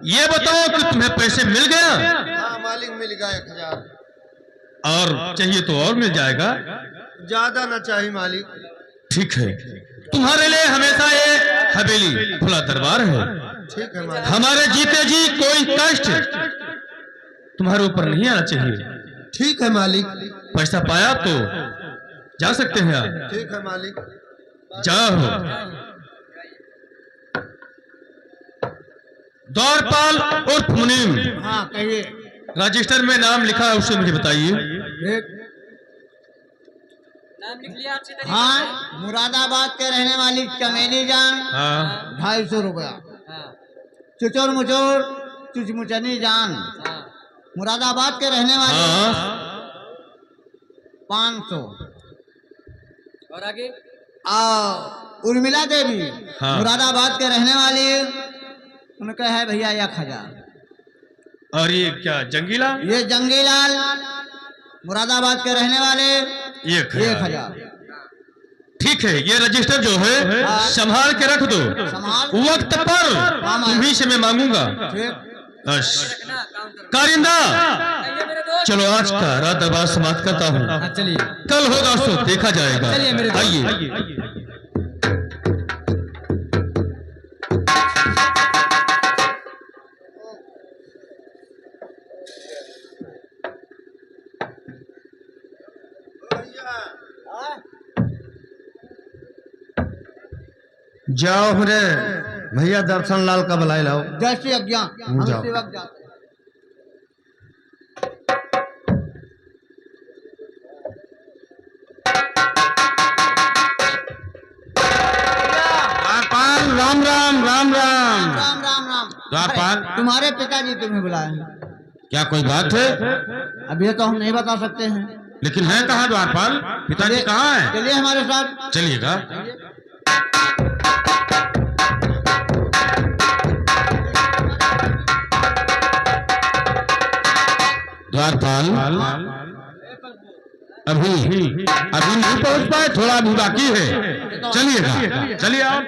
ये बताओ कि तुम्हें पैसे मिल गया? हाँ मालिक, मिल गया 1000। और चाहिए तो और मिल जाएगा। ज्यादा ना चाहिए मालिक। ठीक है, तुम्हारे लिए हमेशा ये हवेली खुला दरबार है। ठीक है मालिक। हमारे जीते जी कोई कष्ट तुम्हारे ऊपर नहीं आना चाहिए। ठीक है मालिक। पैसा पाया तो जा सकते हैं आप। ठीक है मालिक। जाओ। द्वारपाल उर्फ मुनीम। हाँ कहिए। रजिस्टर में नाम लिखा है, उससे मुझे बताइए। नाम लिख लिया अच्छी तरीके हाँ, मुरादाबाद के रहने वाली चमेली जान। हाँ। 250 रुपया। हाँ। चुचोर मुचोर चुचमुचनी जान, हाँ। मुरादाबाद के रहने वाली। हाँ। 500। और आगे? उर्मिला देवी। हाँ। मुरादाबाद के रहने वाली, उनका है भैया 1000। और ये क्या जंगीला? ये जंगीलाल, मुरादाबाद के रहने वाले, 1000। ठीक है, ये रजिस्टर जो है संभाल के रख दो। संभाल। वक्त पर तुम्ही से मैं मांगूंगा। बस रखना काउंटर। कारिंदा, आइए मेरे दोस्त। चलो आज का रात दरबार समाप्त करता हूँ। चलिए। कल होगा सो देखा जाएगा। चलिए मेरे दोस्त। आइए। जाओ रे भैया, दर्शन लाल का बुलाए लाओ। जैसी आज्ञा। हम जाओ। सेवक जाते हैं। द्वारपाल, राम राम राम राम। राम राम राम। द्वारपाल, तुम्हारे पिताजी तुम्हें बुलाए हैं। क्या कोई बात है? अभी तो हम नहीं बता सकते हैं। लेकिन है कहाँ द्वारपाल? पिताजी कहाँ है? चलिए हमारे साथ। चलिएगा। द्वारपाल, अभी नहीं पहुंच पाए, थोड़ा अभी बाकी है। चलिएगा, चलिए आओ।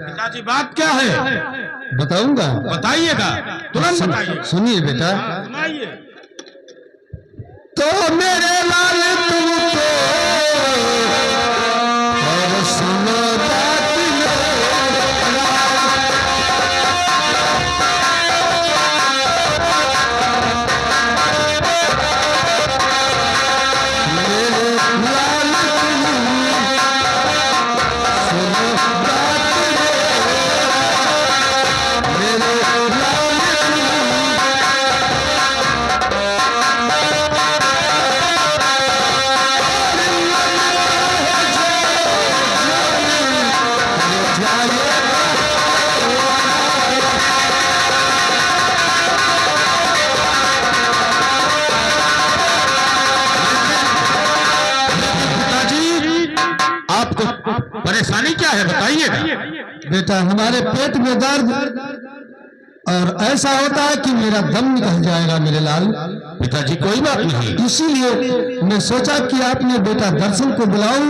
पिताजी बात क्या है? बताऊंगा। बताइएगा, तुरंत बताइए। सुनिए बेटा। सुनाइए। तो मेरे लाल तुमको और सुनो बात मेरा, परेशानी क्या है बताइएगा। बेटा हमारे पेट में दर्द और ऐसा होता है कि मेरा दम निकल जाएगा मेरे लाल। पिताजी कोई बात नहीं, इसीलिए मैं सोचा कि आपने बेटा दर्शन को बुलाऊं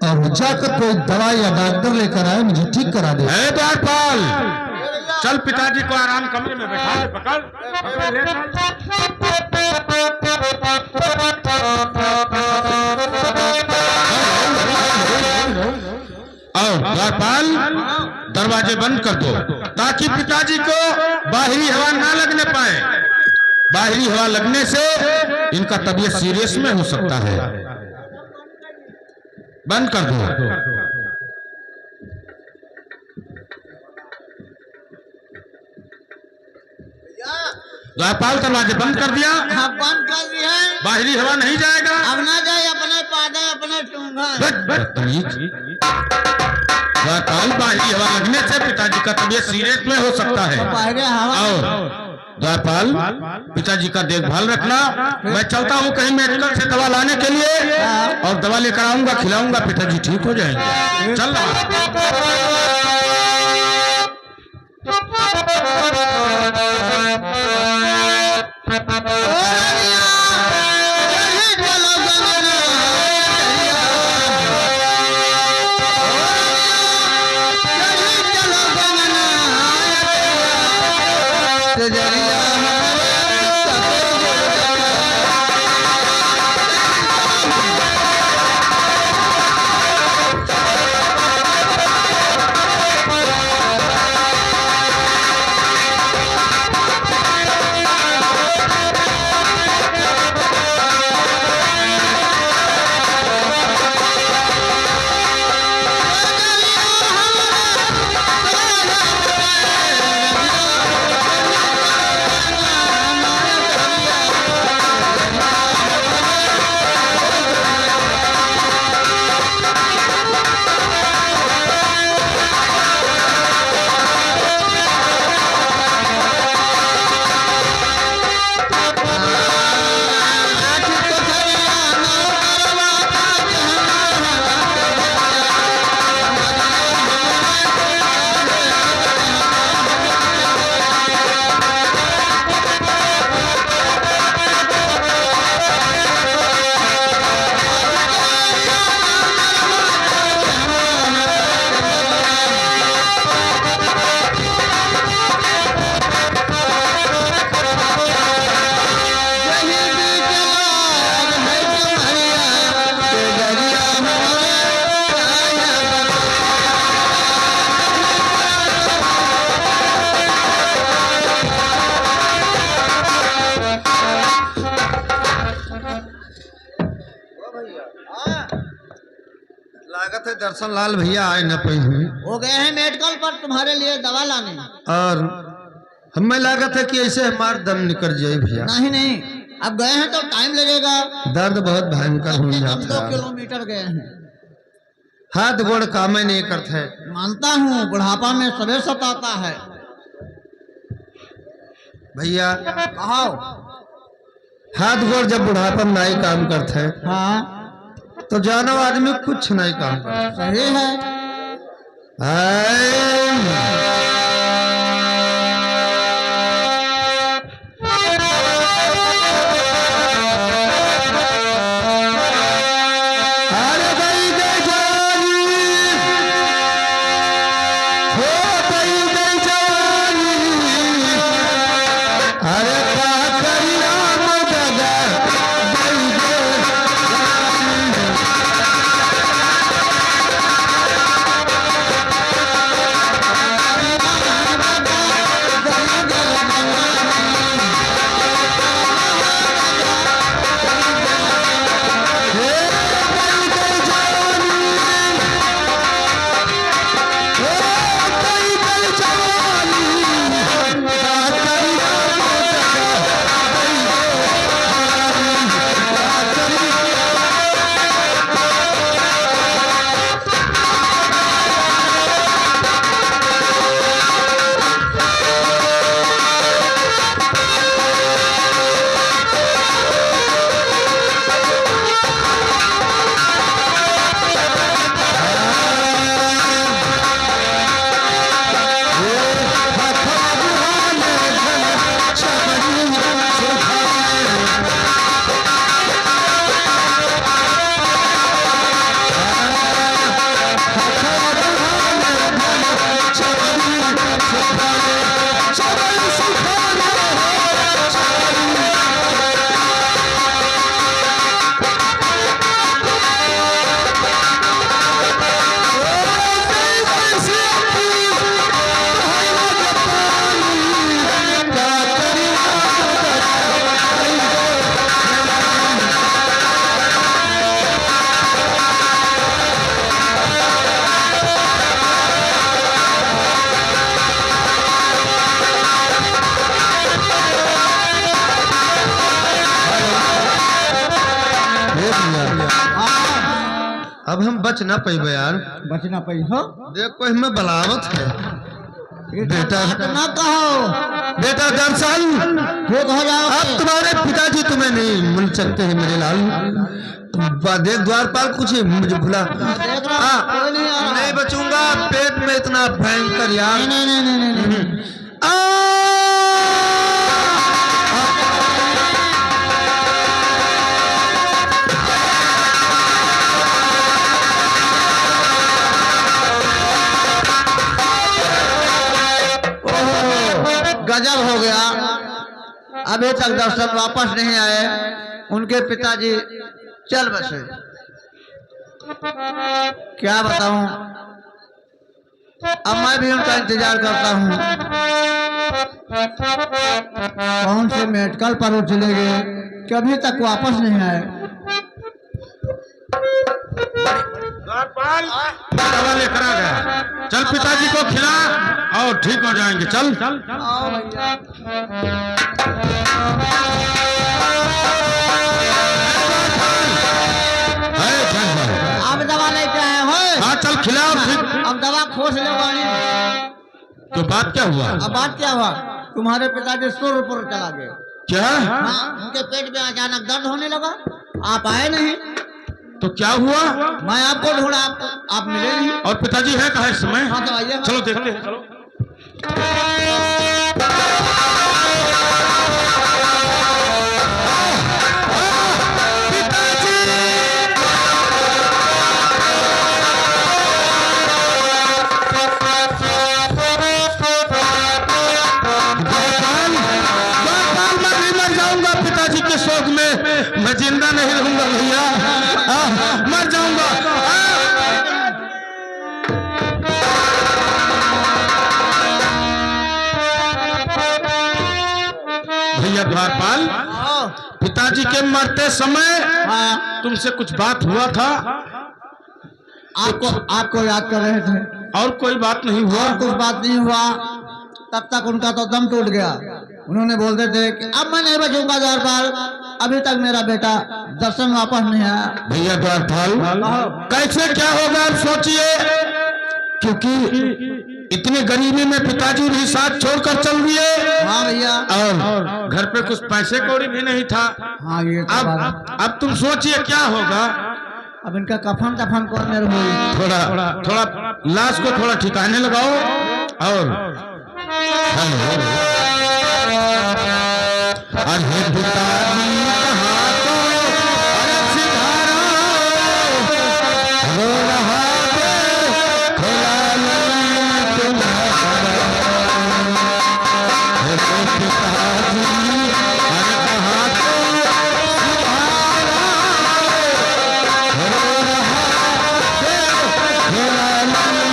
और जाकर कोई दवा या डॉक्टर लेकर आए, मुझे ठीक करा दे। द्वारपाल, चल पिताजी को आराम कमरे में बैठा दे, पकड़ ले आओ। द्वारपाल, दरवाजे बंद कर दो ताकि पिताजी को बाहरी हवा ना लगने पाए। बाहरी हवा लगने से इनका तबीयत सीरियस में हो सकता है। बंद कर दो। द्वारपाल, दरवाजे बंद कर दिया? हाँ, बंद कर दिया है। बाहरी हवा नहीं जाएगा? अब ना जाए अपने पादे अपने टूंगा। द्वारपाल, बाहरी हवा लगने से पिताजी का तबीयत सीरियस में हो सकता है। बाहरी हवा आओ द्वारपाल, पिताजी का देखभाल रखना। मैं चलता हूँ कहीं मेडिकल से दवा लाने के लिए, और दवा लेकर आऊंगा, खिलाऊंगा, पिताजी ठीक हो जाएंगे। चल रहा। लागत है दर्शन लाल भैया आए न पाई हुई, वो गए हैं मेडिकल पर तुम्हारे लिए दवा लाने। और हमें लागत है कि ऐसे हमारा दम निकल जाए भैया। नहीं नहीं, अब गए हैं तो टाइम लगेगा। दर्द बहुत भयंकर हो जाता 2 है। किलोमीटर गए हैं। हाथ गोड़ काम नहीं करते है। मानता हूँ बुढ़ापा में सबे सताता है। भैया कहो। हाथ गोड़ जब बुढ़ापा में नहीं काम करते है हाँ तो जानो आदमी कुछ नहीं काम करता। सही है। अरे भाई जय जवानी, हो भाई जय जवानी, अरे का करिया मदद भाई जय बच ना पैबे यार। बचना पड़ी हो देख कोई हमें बलावत है बेटा। ना कहो बेटा दरअसल ठीक हो जाओ। अब तुम्हारे पिताजी तुम्हें नहीं मिल सकते हैं मेरे लाल। देख द्वारपाल कुछ ही मुझे भुला। देख रहा हूं, कोई नहीं आ रहा। नहीं बचूंगा, पेट में इतना भयंकर यार। नहीं नहीं नहीं नहीं, नहीं, नहीं। गजब हो गया, अभी तक दर्शक वापस नहीं आए। उनके पिताजी चल बसे। क्या बताऊं, अब मैं भी उनका इंतजार करता हूं। कौन से मेडिकल पर वो चले गए कि अभी तक वापस नहीं आए। द्वारपाल दवा लेकर आ गया। चल पिताजी को खिला और ठीक हो जाएंगे। चल अब दवा लेके आए हो। हाँ चल खिला और ठीक। अब दवा खोज ले वाली। तो बात क्या हुआ? अब बात क्या हुआ, तुम्हारे पिताजी सुर पर चला गए। क्या? हाँ, उनके पेट में अचानक दर्द होने लगा, आप आए नहीं। तो क्या हुआ? मैं आपको ढूंढा, आप मिले नहीं। और पिताजी है कहाँ इस समय? हाँ तो आइए, चलो देखते हैं। चलो मैं जिंदा नहीं रहूंगा भैया, मर जाऊंगा। भैया द्वारपाल, पिताजी के मरते समय तुमसे कुछ बात हुआ था? आपको याद कर रहे थे। और कोई बात नहीं हुआ? और कुछ बात नहीं हुआ। तब तक उनका तो दम टूट गया। उन्होंने बोलते थे कि अब मैं नहीं बचूंगा द्वारपाल, अभी तक मेरा बेटा दर्शन वापस नहीं आया। भैया द्वारपाल, कैसे क्या होगा आप सोचिए, क्योंकि इतनी गरीबी में पिताजी भी साथ छोड़कर चल दिए। हाँ भैया, और घर पे कुछ पैसे कौड़ी भी नहीं था। हाँ ये तो अब तुम सोचिए क्या होगा। अब इनका कफन दफन कौन मेरे हुई। थोड़ा लाश को थोड़ा ठिकाने लगाओ। और अरे पिताजी कहाँ तो अरे सिधारा रो रहा है खुला नहीं तुम्हारा। पिताजी अरे कहाँ तो सिधारा रो रहा है खुला नहीं।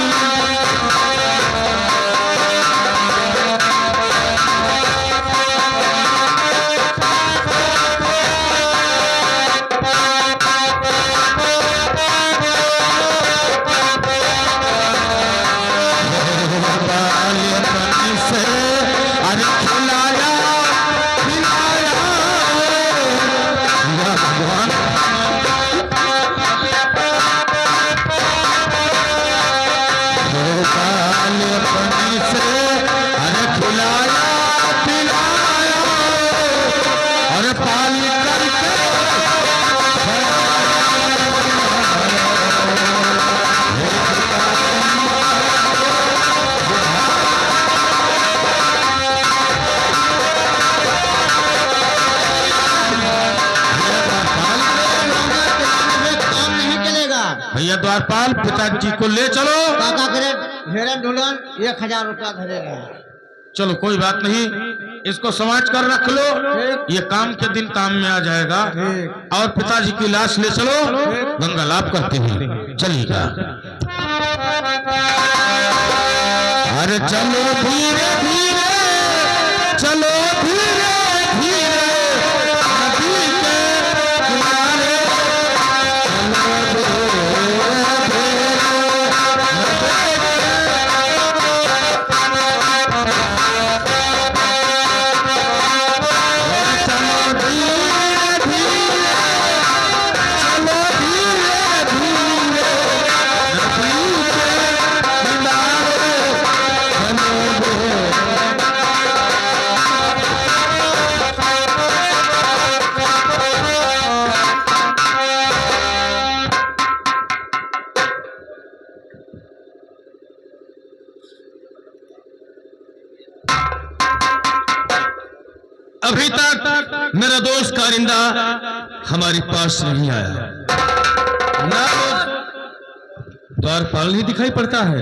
भैया द्वारपाल, पिताजी को ले चलो। काका करे हेरन ढूंढन 1000 रुपया घरे रहे। चलो कोई बात नहीं, इसको समाज कर रख लो, ये काम के दिन काम में आ जाएगा। और पिताजी की लाश ले चलो, गंगा लाभ करते हैं। चलिएगा। अरे चलो धीरे धीरे, चलो धीरे धीरे नदी के किनारे, अभी तक मेरा दोस्त कारिंदा हमारे पास नहीं आया ना, द्वारपाल नहीं दिखाई पड़ता है।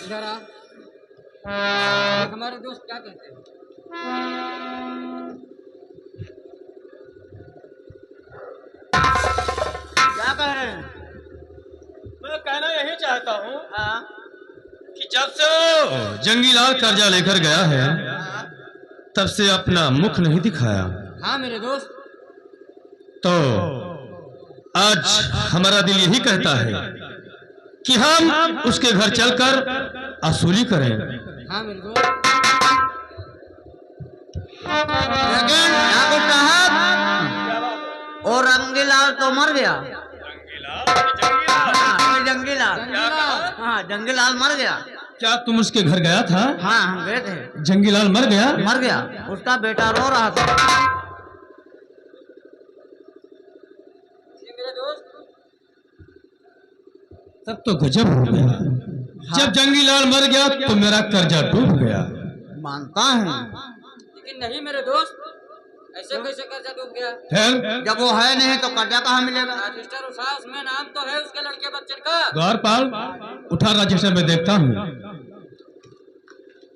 इधर आ। हमारे दोस्त क्या कहते हैं? क्या कह रहे हैं? मैं कहना यही चाहता हूँ कि जब से वो जंगीलाल कर्जा लेकर गया है तब से अपना मुख नहीं दिखाया। हाँ मेरे दोस्त। तो आज हमारा दिल यही कहता है कि हम उसके घर चलकर वसूली करें। हाँ मेरे दोस्त। लेकिन ठाकुर साहब, और रंगीलाल तो मर गया। हाँ, जंगीलाल। हाँ, जंगीलाल मर गया। क्या तुम उसके घर गया था? हाँ, हम गए थे। जंगीलाल मर गया? मर गया। उसका बेटा रो रहा था। ये मेरे दोस्त। तब तो गजब हो गया। जब जंगीलाल मर गया तो मेरा कर्जा डूब गया। मानता है, लेकिन नहीं मेरे दोस्त, ऐसे कैसे कर्जा डूब गया? फिर जब वो है नहीं तो कर्जा कहाँ मिलेगा? रजिस्टर उठा, उसमें नाम तो है उसके लड़के बच्चे का। द्वारपाल उठा रजिस्टर में देखता हूँ।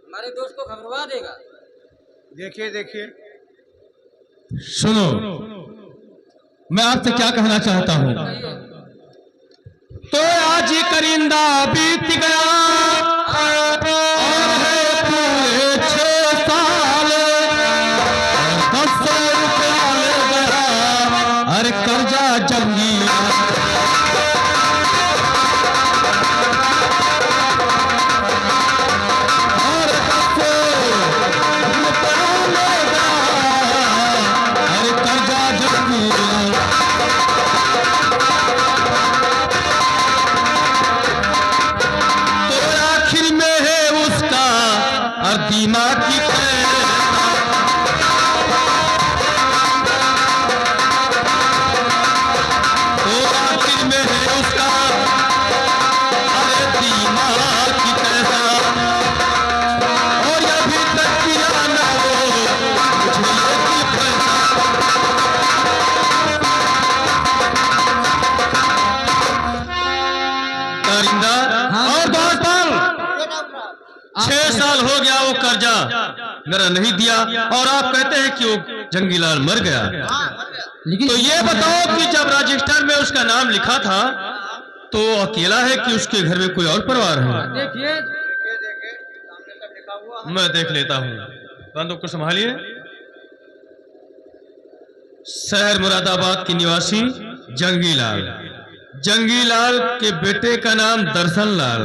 हमारे दोस्त को घबरा देगा। देखिए देखिए। सुनो, मैं आपसे क्या कहना चाहता हूँ। तो आज ही करिंदा बीत गया और है पूरे 6 साल, 10 रुपया ले गया अरे कर्जा जंगीलाल। और 10 रुपया ले गया अरे कर्जा जंगीलाल। तो आखिर में है उसका और दिमाग की तो आखिर में है उसका अरे दिमाग की पैसा, और अभी तक किया ना वो मुझे ये पैसा। कारिंदा और द्वारपाल, 6 साल हो गया वो कर्जा मेरा नहीं दिया और आप कहते हैं कि वो जंगीलाल मर गया। तो ये बताओ कि जब रजिस्टर में उसका नाम लिखा था तो वो अकेला है कि उसके घर में कोई और परिवार है? देखिए मैं देख लेता हूँ। बंदूक को संभालिए। शहर मुरादाबाद की निवासी जंगीलाल, जंगीलाल के बेटे का नाम दर्शन लाल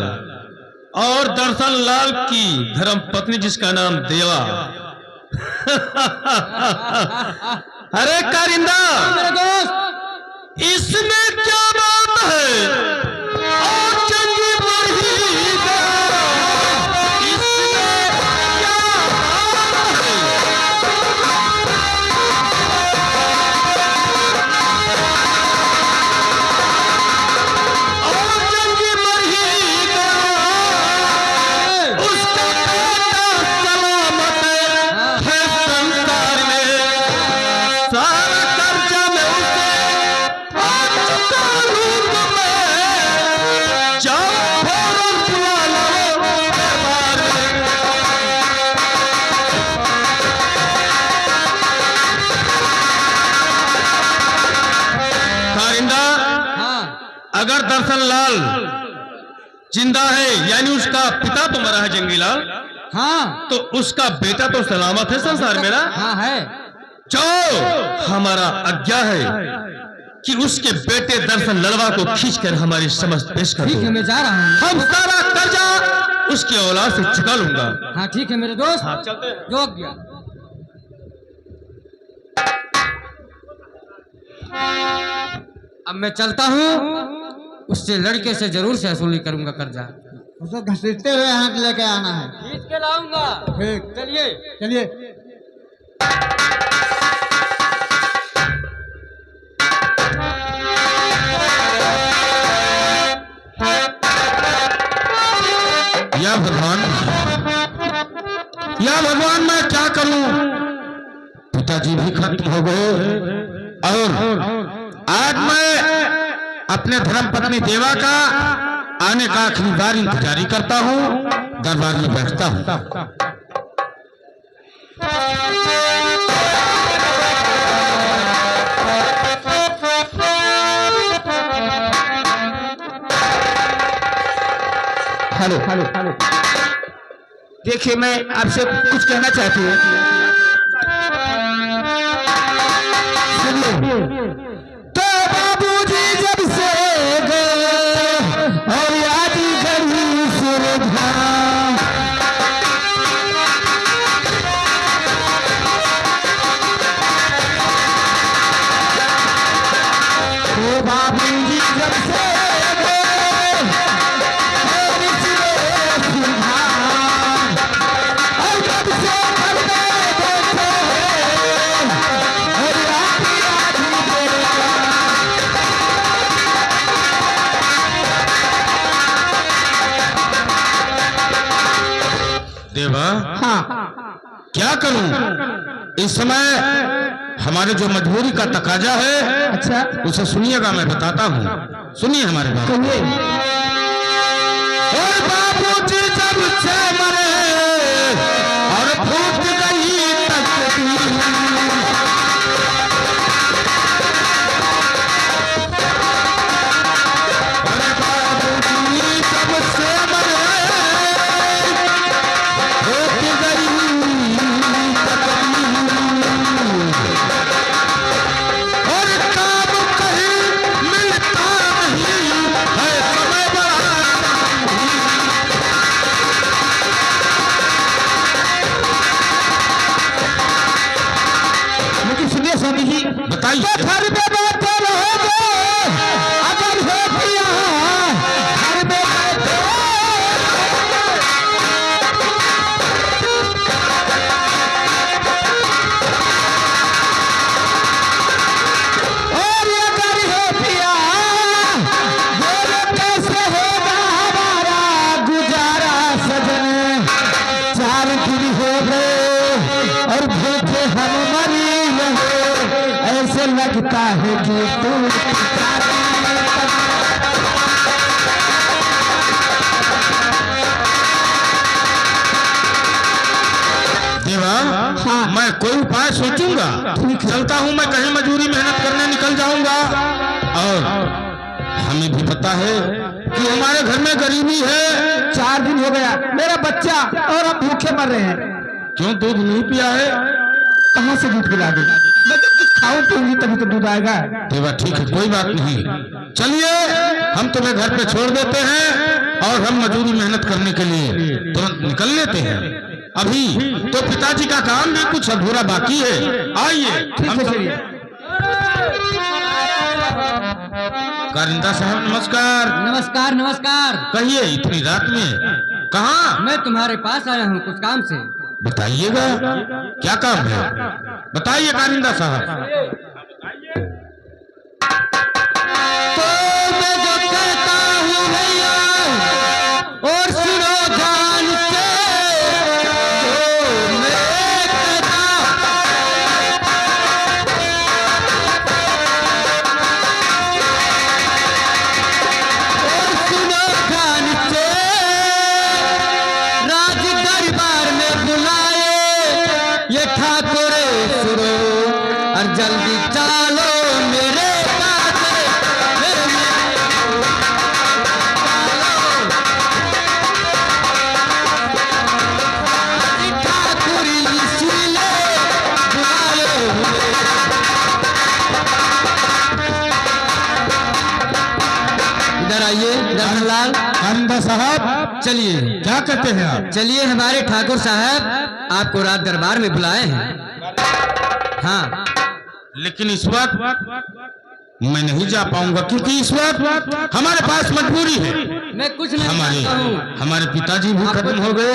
और दर्शन लाल की धर्म पत्नी जिसका नाम देवा। अरे कारिंदा, मेरे दोस्त, इसमें क्या बात है? और जंगी मर ही गया, इसमें क्या बात है? और जंगी मर ही गया, उसका बेटा सलामत है संसार में। सारा कर्जा मैं उसे आज चुका लूंगा मैं, जाओ फौरन बुला लो दरबार में। कारिंदा, हाँ अगर दर्शन लाल जिंदा है यानी उसका पिता तो मरा है जंगीलाल, हाँ तो उसका बेटा तो सलामत है संसार में ना? हाँ है। जो हमारा आज्ञा है कि उसके बेटे दर्शन लड़वा को खींचकर हमारी समझ पेश कर ठीक है, दो। मैं जा रहा हूँ। हम सारा कर्जा उसकी औलाद से चुका लूंगा। हाँ ठीक है मेरे दोस्त, हाँ, चलते हैं। रोक गया। अब मैं चलता हूँ, उससे लड़के से जरूर से वसूली करूंगा कर्जा। उसको घसीटते हुए हाथ लेके आना है। खींच के लाऊंगा। ठीक, चलिए। चलिए। या भगवान, या भगवान मैं क्या करूं, पिताजी भी खत्म हो गए और आज मैं अपने धर्म पत्नी देवा का आने का आखिरी बार इंतजारी करता हूं, दरबार में बैठता हूं। हेलो हेलो हेलो, देखिए मैं आपसे कुछ कहना चाहती हूँ। तो बाबूजी जब से गए और याद करी सुरधा, तो बाबूजी जब से देवा, हाँ, क्या करूं इस समय हमारे जो मजबूरी का तकाजा है, अच्छा उसे सुनिएगा, मैं बताता हूं, सुनिए हमारे बात। कहिए। और बाबूजी जब से मरे और फूट गई तकदीर, और बाबूजी जब से मरे फूट गई तकदीर, और काम कहीं मिलता नहीं है, समय बड़ा लेकिन सुनिए स्वामी जी, बताइए। घर में बैठे रहोगे अगर हो पिया, घर में बैठे और अगर हो पिया, बोलो कैसे होगा हमारा गुजारा सजन, 4 दिन हो गए और भूखे हम मरी रहे, ऐसे लगता है कि तुम देवा, मैं कोई उपाय सोचूंगा, चलता हूँ मैं कहीं मजदूरी मेहनत करने निकल जाऊंगा। और हमें भी पता है कि हमारे घर में गरीबी है। 4 दिन हो गया, मेरा बच्चा और हम भूखे मर रहे हैं। क्यों दूध नहीं पिया है? कहाँ से दूध पिला दूं? मैं जब कुछ खाऊं पीऊंगी तभी तो दूध आएगा। देवा ठीक है, कोई बात नहीं, चलिए हम तुम्हें घर पे छोड़ देते हैं और हम मजदूरी मेहनत करने के लिए तुरंत निकल लेते हैं। अभी तो पिताजी का काम भी कुछ अधूरा बाकी है, आइए हम चलिए। कारिंदा साहब नमस्कार। नमस्कार नमस्कार। कहिए इतनी रात में कहाँ? मैं तुम्हारे पास आया हूँ कुछ काम से। बताइएगा क्या काम है, बताइए कारिंदा साहब। तो मैं जो कहता हूँ भैया और सुनो ध्यान से, जो मैं कहता और सुनो ध्यान से, राज दरबार में बुलाए ये ठाकुर सुरो, और जल्दी चालो मेरे पास, ठाकुर इसीलिए बुलाए हुए। इधर आइए दर्शनलाल। कारिंदा साहब चलिए, क्या कहते हैं आप? चलिए हमारे ठाकुर साहब आपको रात दरबार में बुलाए हैं। हाँ, लेकिन इस वक्त मैं नहीं जा पाऊंगा क्योंकि इस वक्त हमारे पास मजबूरी है। मैं कुछ नहीं जानता हूँ। हमारे पिताजी भी खत्म हो गए।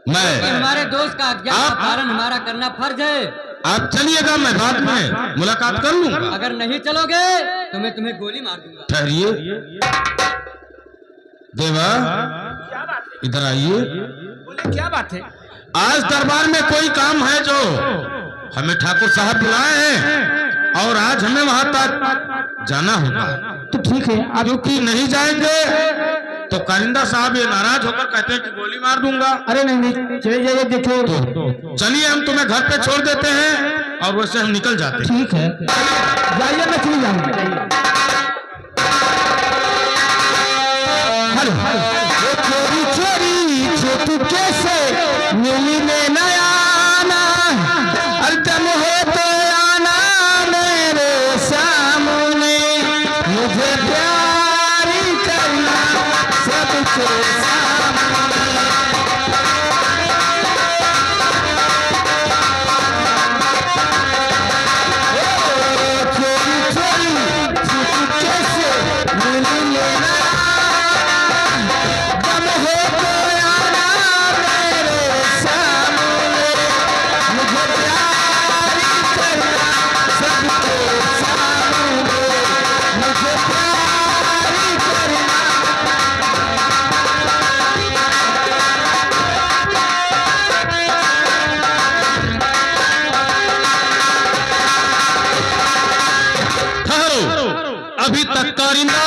मैं हमारे दोस्त का अज्ञात आप- पालन हमारा करना फर्ज है। आप चलिएगा, मैं बाद में मुलाकात कर लूंगा। अगर नहीं चलोगे तो मैं तुम्हें गोली मार दूंगा। ठहरिए देवा, इधर आइए। बोले क्या बात है? आज दरबार में कोई काम है जो हमें ठाकुर साहब बुलाए हैं और आज हमें वहां तक जाना होगा। तो ठीक है आप क्योंकि नहीं जाएंगे तो कारिंदा साहब ये नाराज होकर कहते हैं कि गोली मार दूंगा। अरे नहीं नहीं चले जाइए देखो तो चलिए हम तुम्हें घर पे छोड़ देते हैं और वैसे हम निकल जाते हैं। ठीक है जाइए मैं चली जाऊंगा। हेलो चोरी चोरी चुपके से मिली में नया आना अल्टम हो तो आना मेरे सामने मुझे प्यार करना सबके सामने। चोरी चोरी चुपके से मिली में नया दम हो तो आना मेरे सामने मुझे प्यार करना सबके सामने मुझे प्यार करना। ठहरो, अभी तक कारिंदा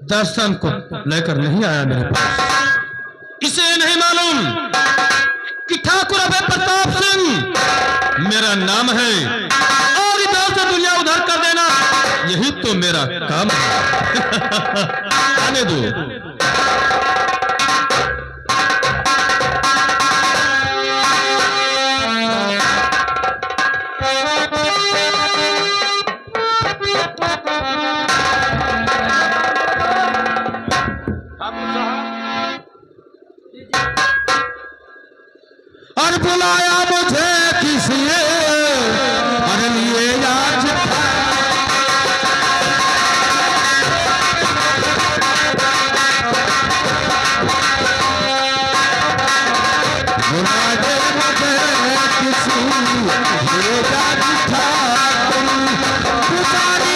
दर्शन को लेकर नहीं आया मेरे पास। इसे नहीं मालूम कि ठाकुर अभय प्रताप सिंह मेरा नाम है और इधर से दुनिया उधर कर देना यही तो मेरा काम है। आने दो। और बुलाया मुझे किसी और लिए आज बुलाया मुझे किसी लिए आज था पुजारी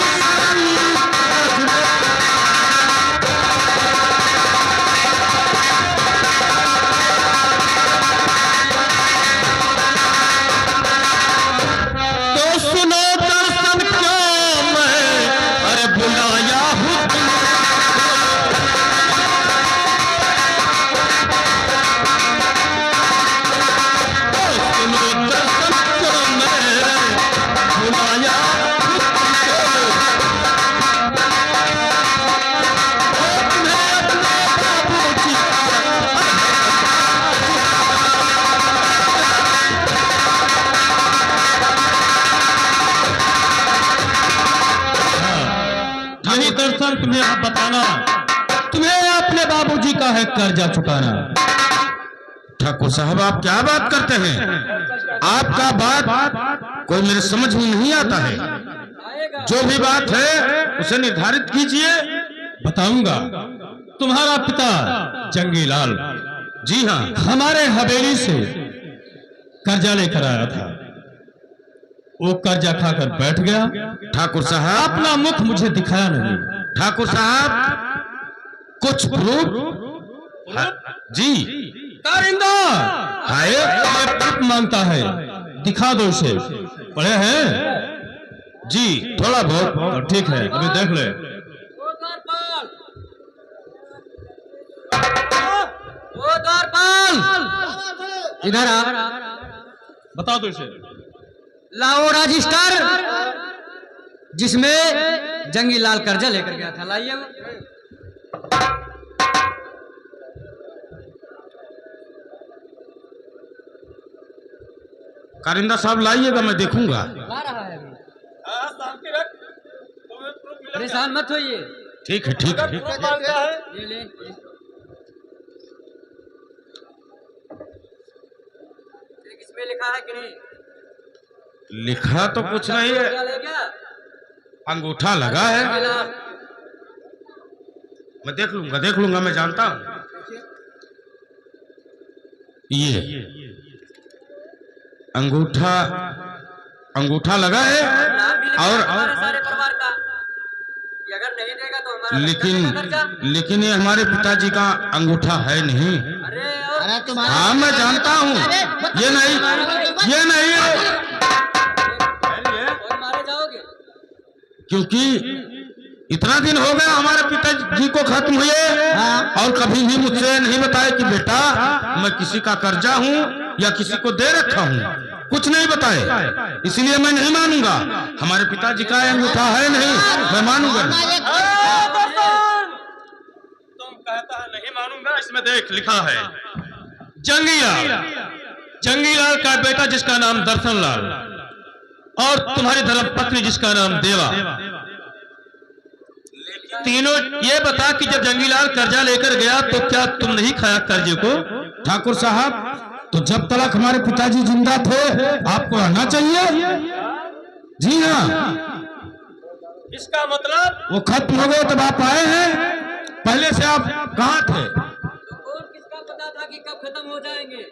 तो सुनो दर्शन क्यों मैं अरे बुलाया हूँ तो सुनो दर्शन क्यों मैं बुलाया हूँ तुम्हें अपने बाबूजी यही दर्शन तुम्हें अब बताना तुम्हें अपने बाबूजी का है कर्जा चुकाना। ठाकुर साहब आप क्या बात करते हैं? आपका बात कोई मेरे समझ में नहीं आता है। जो भी बात है उसे निर्धारित कीजिए। बताऊंगा। तुम्हारा पिता जंगी लाल जी हाँ हमारे हवेली से कर्जा लेकर आया था। वो कर्जा खाकर बैठ गया। ठाकुर साहब अपना मुख मुझे दिखाया नहीं। ठाकुर साहब कुछ प्रूफ जी कारिंदा हाय प्रूफ मांगता है दिखा दो उसे। पढ़े हैं जी थोड़ा बहुत। ठीक है अभी देख ले। ओ द्वारपाल इधर आ। बता दो इसे। लाओ रजिस्टर जिसमें जंगी लाल कर्जा लेकर गया था। लाइए वो। कारिंदा साहब लाइएगा मैं देखूंगा। ला रहा है अभी। परेशान मत होइए। ठीक है ठीक है ये ले। इसमें लिखा है कि नहीं? लिखा तो कुछ नहीं है। क्या ले गया? अंगूठा लगा है। मैं देख लूंगा मैं जानता हूं। ये अंगूठा लगा है और सारे परिवार का। ये अगर नहीं देगा तो हमारा लेकिन ये हमारे पिताजी का अंगूठा है नहीं। अरे अरे तुम्हारा हाँ मैं जानता हूँ। ये नहीं और मारे जाओगे। क्योंकि इतना दिन हो गया हमारे पिताजी को खत्म हुए और कभी भी मुझसे नहीं बताया कि बेटा मैं किसी का कर्जा हूँ या किसी को दे रखा हूँ, कुछ नहीं बताए। इसलिए मैं नहीं मानूंगा। हमारे पिताजी का अंगूठा है नहीं, मैं मानूंगा नहीं। तुम कहता है नहीं मानूंगा, इसमें देख लिखा है जंगीलाल का बेटा जिसका नाम दर्शन लाल और तुम्हारी धर्मपत्नी जिसका नाम देवा, तीनों ये बता कि जब जंगीलाल कर्जा लेकर गया तो क्या तुम नहीं खाया कर्जे को? ठाकुर साहब, तो जब तक हमारे पिताजी जिंदा थे आपको रहना चाहिए। जी हाँ, इसका मतलब वो खत्म हो गए तब आप आए हैं। पहले से आप कहाँ थे? तो और किसका पता था कि कब खत्म हो जाएंगे?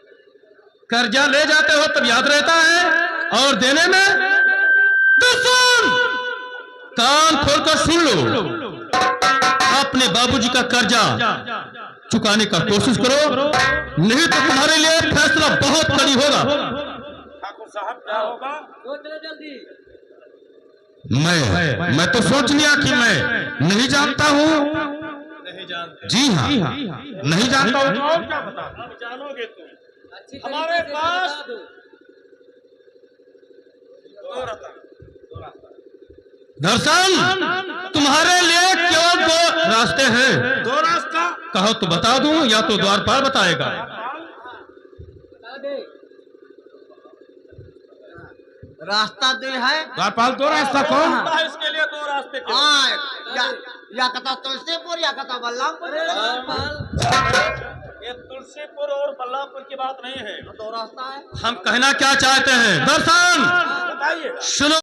कर्जा ले जाते हो तब याद रहता है और देने में तो सुन, कान खोलकर सुन लो। अपने बाबूजी का कर्जा चुकाने का कोशिश करो, नहीं तो तुम्हारे लिए फैसला बहुत कड़ी होगा। ठाकुर साहब क्या होगा? सोच लो जल्दी। मैं तो सोच लिया कि मैं नहीं जानता हूँ। नहीं जानते? जी हाँ, नहीं जानता हूँ। तो और क्या बता? अब जानोगे तुम। अच्छी हमारे तरीके से पास बता दो। दो रास्ता। दर्शन, तुम्हारे लिए केवल दो रास्ते हैं। दो रास्ता कहो तो बता दूं या तो द्वारपाल बताएगा। बता दे। रास्ता दे है। द्वारपाल दो रास्ता कौन? इसके लिए दो रास्ते थे। हाँ, या कथा तुलसीपुर या कथा बल्लामपुर। ये तुलसीपुर और बल्लापुर की बात नहीं है, दो रास्ता है। हम कहना क्या चाहते हैं? दर्शन बताइए। सुनो।